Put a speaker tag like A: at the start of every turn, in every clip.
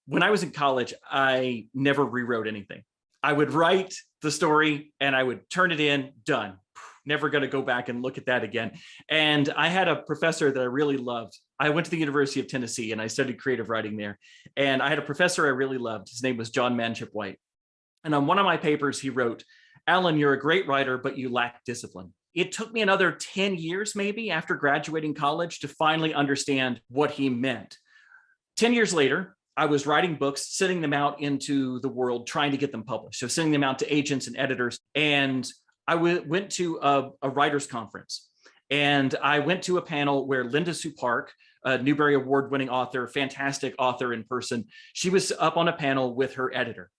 A: when I was in college, I never rewrote anything. I would write the story and I would turn it in, done. Never going to go back and look at that again. And I had a professor that I really loved. I went to the University of Tennessee and I studied creative writing there. And I had a professor I really loved. His name was John Manship White. And on one of my papers, he wrote, "Alan, you're a great writer, but you lack discipline." It took me another 10 years, maybe after graduating college, to finally understand what he meant. 10 years later, I was writing books, sending them out into the world, trying to get them published. So sending them out to agents and editors. And I went to a writer's conference. And I went to a panel where Linda Sue Park, a Newbery Award-winning author, fantastic author in person, she was up on a panel with her editor.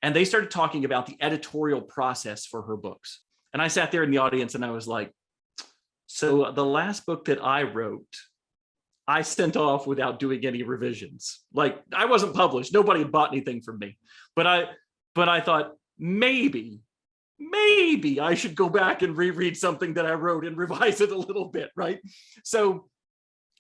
A: And they started talking about the editorial process for her books. And I sat there in the audience and I was like, so the last book that I wrote, I sent off without doing any revisions. Like, I wasn't published. Nobody had bought anything from me. But I thought maybe I should go back and reread something that I wrote and revise it a little bit, right? So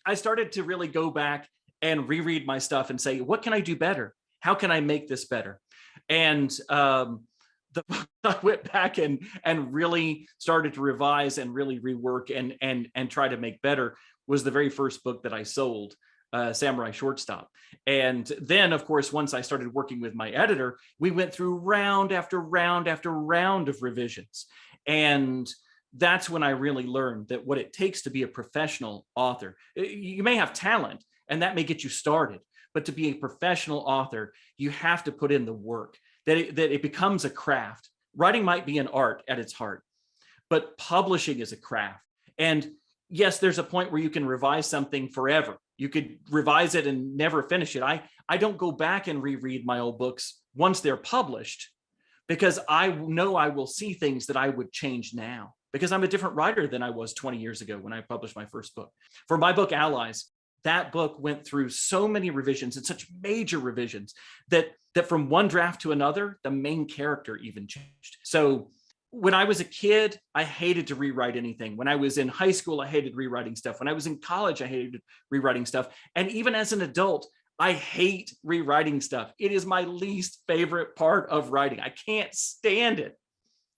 A: I started to really go back and reread my stuff and say, what can I do better? How can I make this better? And the book I went back and really started to revise and really rework and try to make better was the very first book that I sold, Samurai Shortstop. And then, of course, once I started working with my editor, we went through round after round after round of revisions. And that's when I really learned that what it takes to be a professional author, you may have talent and that may get you started, but to be a professional author, you have to put in the work, that it becomes a craft. Writing might be an art at its heart, but publishing is a craft. And yes, there's a point where you can revise something forever. You could revise it and never finish it. I don't go back and reread my old books once they're published, because I know I will see things that I would change now, because I'm a different writer than I was 20 years ago when I published my first book. For my book, Allies, that book went through so many revisions and such major revisions that from one draft to another, the main character even changed. So when I was a kid, I hated to rewrite anything. When I was in high school, I hated rewriting stuff. When I was in college, I hated rewriting stuff. And even as an adult, I hate rewriting stuff. It is my least favorite part of writing. I can't stand it,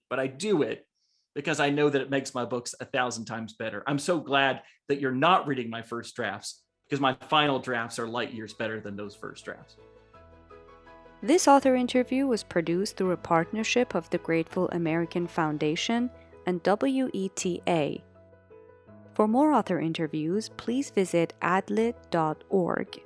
A: but I do it because I know that it makes my books 1,000 times better. I'm so glad that you're not reading my first drafts, because my final drafts are light years better than those first drafts.
B: This author interview was produced through a partnership of the Grateful American Foundation and WETA. For more author interviews, please visit adlit.org.